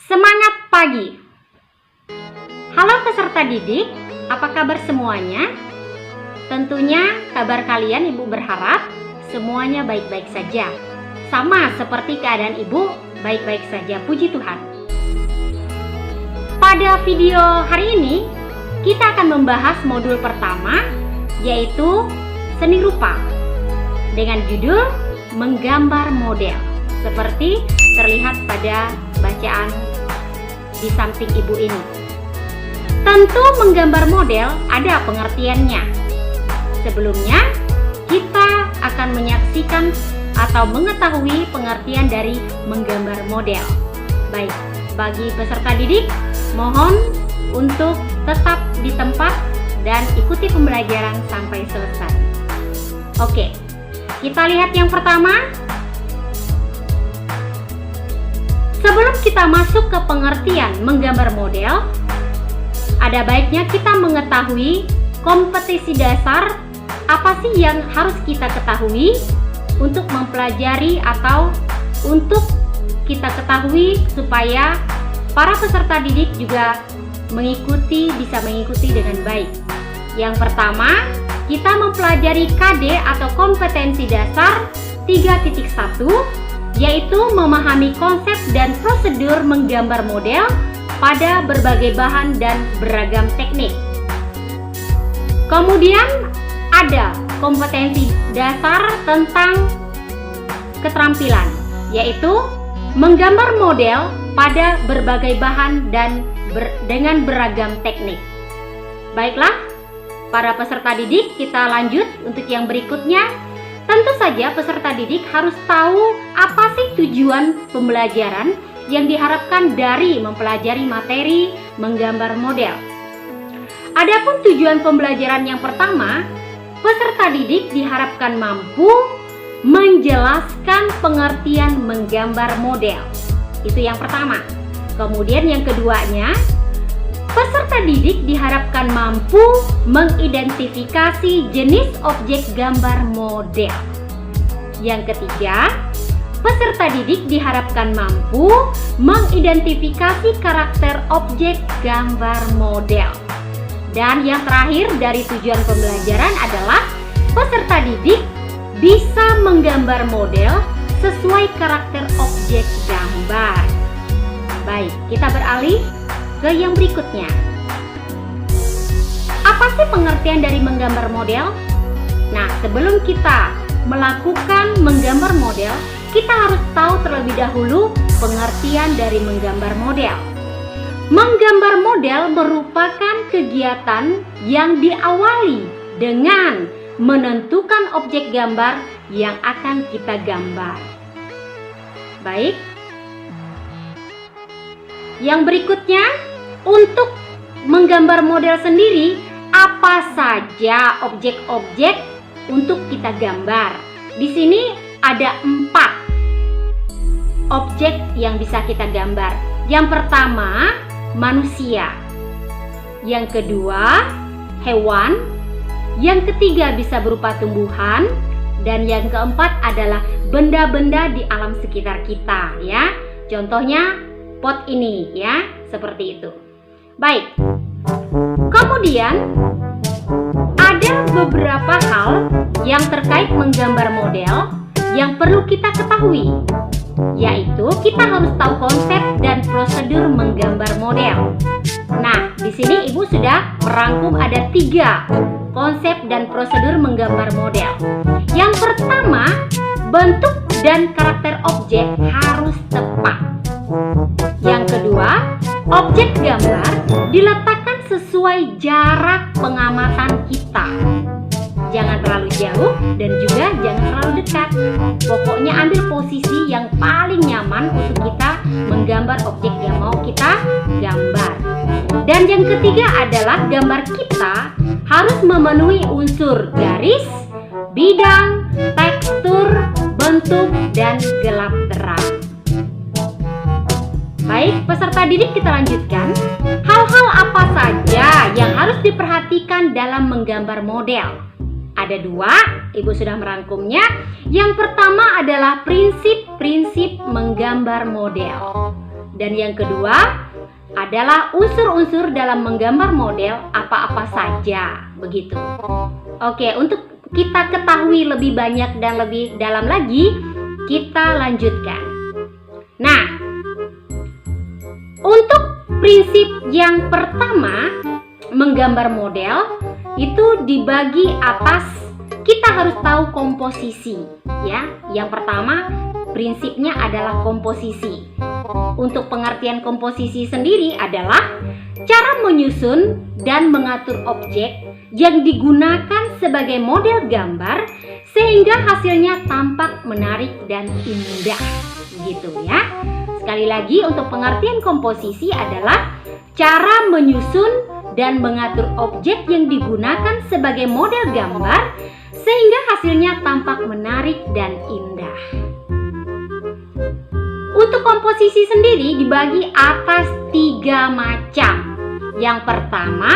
Semangat pagi. Halo peserta didik, apa kabar semuanya? Tentunya kabar kalian Ibu berharap semuanya baik-baik saja. Sama seperti keadaan Ibu, baik-baik saja, puji Tuhan. Pada video hari ini, kita akan membahas modul pertama, yaitu seni rupa dengan judul menggambar model, seperti terlihat pada bacaan di samping Ibu ini. Tentu menggambar model ada pengertiannya. Sebelumnya, kita akan menyaksikan atau mengetahui pengertian dari menggambar model. Baik, bagi peserta didik, mohon untuk tetap di tempat dan ikuti pembelajaran sampai selesai. Oke, kita lihat yang pertama. Sebelum kita masuk ke pengertian menggambar model, ada baiknya kita mengetahui kompetensi dasar apa sih yang harus kita ketahui untuk mempelajari atau untuk kita ketahui supaya para peserta didik juga bisa mengikuti dengan baik. Yang pertama, kita mempelajari KD atau kompetensi dasar 3.1, yaitu memahami konsep dan prosedur menggambar model pada berbagai bahan dan beragam teknik. Kemudian ada kompetensi dasar tentang keterampilan, yaitu menggambar model pada berbagai bahan dan dengan beragam teknik. Baiklah, para peserta didik, kita lanjut untuk yang berikutnya. Tentu saja peserta didik harus tahu apa sih tujuan pembelajaran yang diharapkan dari mempelajari materi menggambar model. Adapun tujuan pembelajaran yang pertama, peserta didik diharapkan mampu menjelaskan pengertian menggambar model. Itu yang pertama. Kemudian yang keduanya, peserta didik diharapkan mampu mengidentifikasi jenis objek gambar model. Yang ketiga, peserta didik diharapkan mampu mengidentifikasi karakter objek gambar model. Dan yang terakhir dari tujuan pembelajaran adalah peserta didik bisa menggambar model sesuai karakter objek gambar. Baik, kita beralih ke yang berikutnya. Apa sih pengertian dari menggambar model? Nah, sebelum kita melakukan menggambar model, kita harus tahu terlebih dahulu pengertian dari menggambar model. Menggambar model merupakan kegiatan yang diawali dengan menentukan objek gambar yang akan kita gambar. Baik. Yang berikutnya, untuk menggambar model sendiri, apa saja objek-objek untuk kita gambar? Di sini ada 4 objek yang bisa kita gambar. Yang pertama, manusia. Yang kedua, hewan. Yang ketiga bisa berupa tumbuhan. Dan yang keempat adalah benda-benda di alam sekitar kita, ya. Contohnya pot ini, ya, seperti itu. Baik. Kemudian ada beberapa hal yang terkait menggambar model yang perlu kita ketahui, yaitu kita harus tahu konsep dan prosedur menggambar model. Nah, di sini Ibu sudah merangkum ada 3 konsep dan prosedur menggambar model. Yang pertama, bentuk dan karakter objek harus tepat. Yang kedua, objek gambar diletakkan sesuai jarak pengamatan kita. Jangan terlalu jauh dan juga jangan terlalu dekat. Pokoknya ambil posisi yang paling nyaman untuk kita menggambar objek yang mau kita gambar. Dan yang ketiga adalah gambar kita harus memenuhi unsur garis, bidang, tekstur, bentuk, dan gelap terang. Baik, peserta didik, kita lanjutkan. Hal-hal apa saja yang harus diperhatikan dalam menggambar model? Ada 2, Ibu sudah merangkumnya. Yang pertama adalah prinsip-prinsip menggambar model. Dan yang kedua adalah unsur-unsur dalam menggambar model apa-apa saja, begitu. Oke, untuk kita ketahui lebih banyak dan lebih dalam lagi, kita lanjutkan. Nah, untuk prinsip yang pertama menggambar model itu dibagi atas, kita harus tahu komposisi, ya. Yang pertama prinsipnya adalah komposisi. Untuk pengertian komposisi sendiri adalah cara menyusun dan mengatur objek yang digunakan sebagai model gambar sehingga hasilnya tampak menarik dan indah, gitu ya. Sekali lagi, untuk pengertian komposisi adalah cara menyusun dan mengatur objek yang digunakan sebagai model gambar sehingga hasilnya tampak menarik dan indah. Untuk komposisi sendiri dibagi atas 3 macam. Yang pertama,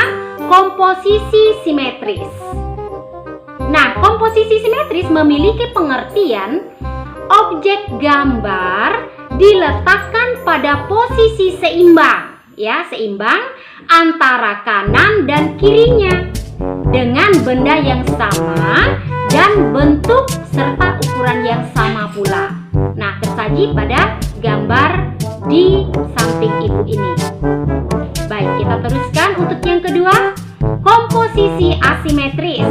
komposisi simetris. Nah, komposisi simetris memiliki pengertian objek gambar diletakkan pada posisi seimbang, ya, seimbang antara kanan dan kirinya dengan benda yang sama dan bentuk serta ukuran yang sama pula. Nah, tersaji pada gambar di samping ibu ini. Baik, kita teruskan untuk yang kedua, komposisi asimetris.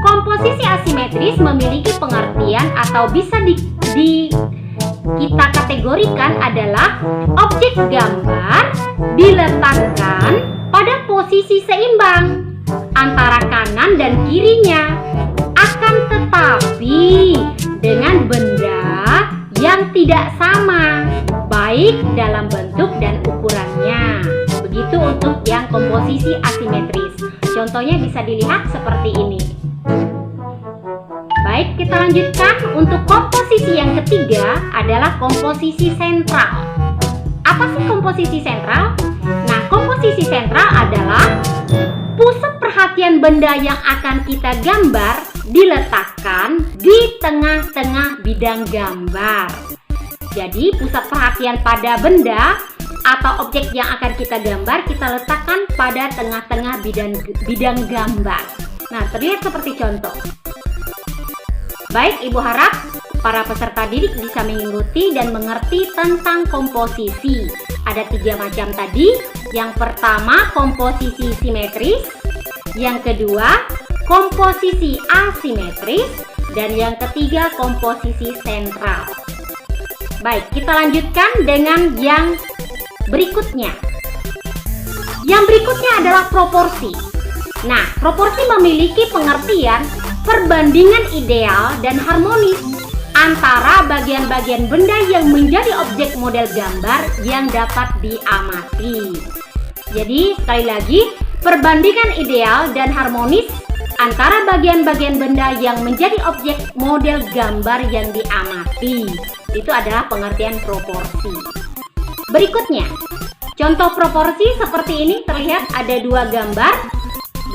Komposisi asimetris memiliki pengertian atau bisa kita kategorikan adalah objek gambar diletakkan pada posisi seimbang antara kanan dan kirinya, akan tetapi dengan benda yang tidak sama, baik dalam bentuk dan ukurannya. Begitu untuk yang komposisi asimetris. Contohnya bisa dilihat seperti ini. Baik, kita lanjutkan. Untuk komposisi yang ketiga adalah komposisi sentral. Apa sih komposisi sentral? Nah, komposisi sentral adalah pusat perhatian benda yang akan kita gambar diletakkan di tengah-tengah bidang gambar. Jadi, pusat perhatian pada benda atau objek yang akan kita gambar kita letakkan pada tengah-tengah bidang gambar. Nah, terlihat seperti contoh. Baik, Ibu harap para peserta didik bisa mengikuti dan mengerti tentang komposisi. Ada 3 macam tadi. Yang pertama, komposisi simetris. Yang kedua, komposisi asimetris. Dan yang ketiga, komposisi sentral. Baik, kita lanjutkan dengan yang berikutnya. Yang berikutnya adalah proporsi. Nah, proporsi memiliki pengertian perbandingan ideal dan harmonis antara bagian-bagian benda yang menjadi objek model gambar yang dapat diamati. Jadi, sekali lagi, perbandingan ideal dan harmonis antara bagian-bagian benda yang menjadi objek model gambar yang diamati. Itu adalah pengertian proporsi. Berikutnya, contoh proporsi seperti ini terlihat ada 2 gambar.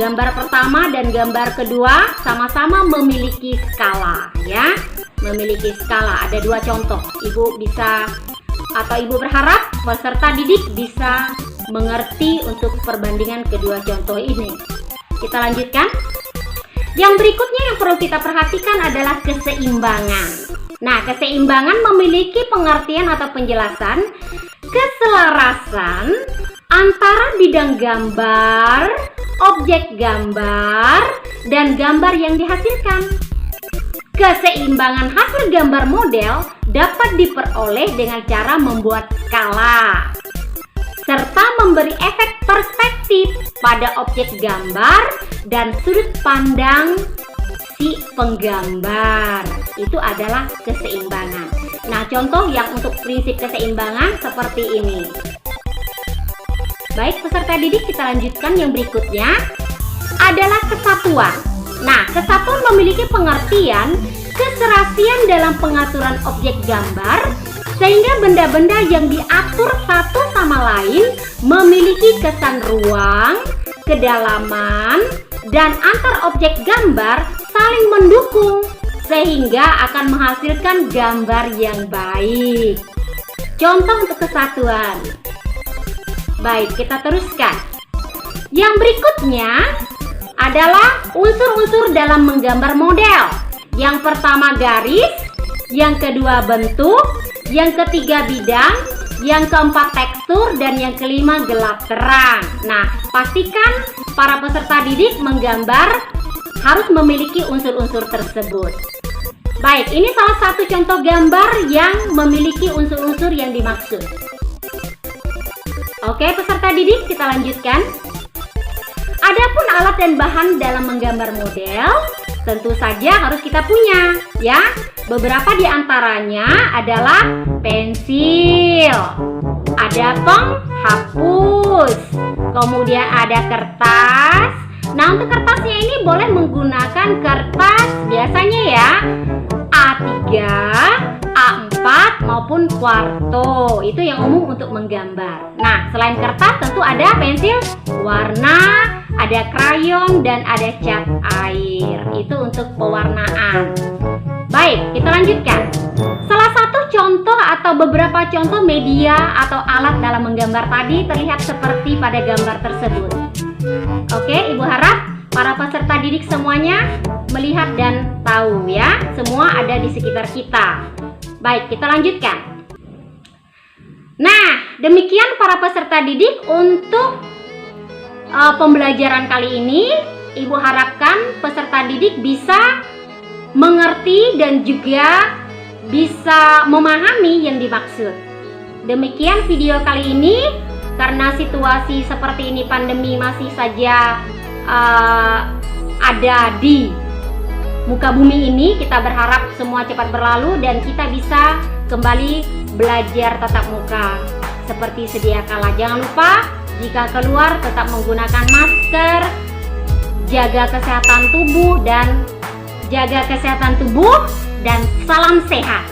Gambar pertama dan gambar kedua sama-sama memiliki skala, ya. Memiliki skala. Ada 2 contoh. Ibu bisa atau Ibu berharap peserta didik bisa mengerti untuk perbandingan kedua contoh ini. Kita lanjutkan. Yang berikutnya yang perlu kita perhatikan adalah keseimbangan. Nah, keseimbangan memiliki pengertian atau penjelasan keselarasan antara bidang gambar, objek gambar, dan gambar yang dihasilkan. Keseimbangan hasil gambar model dapat diperoleh dengan cara membuat skala, serta memberi efek perspektif pada objek gambar dan sudut pandang si penggambar. Itu adalah keseimbangan. Nah, contoh yang untuk prinsip keseimbangan seperti ini. Baik, peserta didik, kita lanjutkan. Yang berikutnya adalah kesatuan. Nah, kesatuan memiliki pengertian keserasian dalam pengaturan objek gambar sehingga benda-benda yang diatur satu sama lain memiliki kesan ruang, kedalaman, dan antar objek gambar saling mendukung sehingga akan menghasilkan gambar yang baik. Contoh untuk kesatuan. Baik, kita teruskan. Yang berikutnya adalah unsur-unsur dalam menggambar model. Yang pertama garis, yang kedua bentuk, yang ketiga bidang, yang keempat tekstur, dan yang kelima gelap terang. Nah, pastikan para peserta didik menggambar harus memiliki unsur-unsur tersebut. Baik, ini salah satu contoh gambar yang memiliki unsur-unsur yang dimaksud. Oke, peserta didik, kita lanjutkan. Adapun alat dan bahan dalam menggambar model tentu saja harus kita punya, ya. Beberapa di antaranya adalah pensil, ada penghapus, kemudian ada kertas. Nah, untuk kertasnya ini boleh menggunakan kertas biasanya ya A3, A4 maupun kuarto. Itu yang umum untuk menggambar. Nah, selain kertas tentu ada pensil warna, ada krayon, dan ada cat air. Itu untuk pewarnaan. Baik, kita lanjutkan. Salah satu contoh atau beberapa contoh media atau alat dalam menggambar tadi terlihat seperti pada gambar tersebut. Oke, Ibu harap para peserta didik semuanya melihat dan tahu ya. Semua ada di sekitar kita. Baik, kita lanjutkan. Nah, demikian para peserta didik untuk pembelajaran kali ini. Ibu harapkan peserta didik bisa mengerti dan juga bisa memahami yang dimaksud. Demikian video kali ini. Karena situasi seperti ini, pandemi masih saja ada di muka bumi ini, kita berharap semua cepat berlalu dan kita bisa kembali belajar tatap muka seperti sedia kala. Jangan lupa jika keluar tetap menggunakan masker, jaga kesehatan tubuh dan salam sehat.